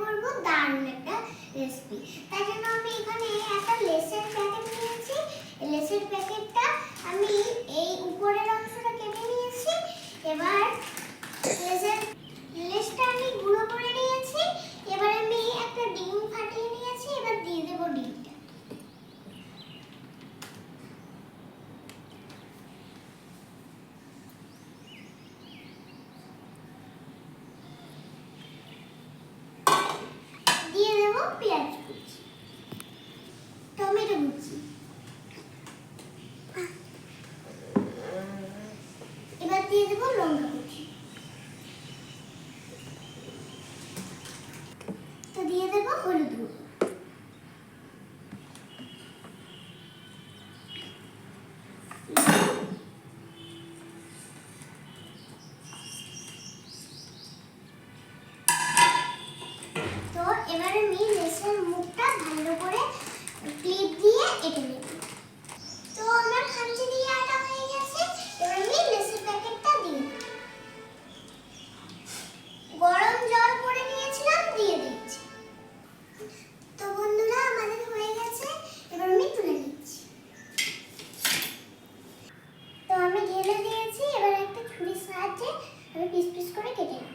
করব দারুণ একটা রেসিপি। তার জন্য আমি এখানে একটা লেসের প্যাকেট নিয়েছি। এই লেসের প্যাকেটটা আমি এই উপরের অংশটা কেটে নিয়েছি। এবার লেসটা আমি গুঁড়ো করে নিয়েছি। এবার আমি একটা ডিম ফাটিয়ে নিয়েছি। এবার দিয়ে দেব ডিমটা। দিয়ে দেব পেঁয়াজ কুচি, টমেটো কুচি, এবার দিয়ে দেব লঙ্কা কুচি। তো দিয়ে দেব হলুদ গুঁড়ো। তো এবার আমি লেসের মুখটা ভালো করে ক্লিপ দিয়ে কেটে নেব। তো আমার খামচি দিয়ে আটা হয়ে গেছে। এবার আমি লেসের প্যাকেটটা দিয়ে দেব। গরম জল করে নিয়েছিলাম, দিয়ে দিচ্ছি। তো বন্ধুরা, আমাদের হয়ে গেছে। এবার আমি তুলে নিচ্ছি। তো আমি ঢেলে দিয়েছি। এবার একটা ছুরির সাহায্যে আমি পিস পিস করে কেটে নেব।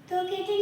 তো কেটে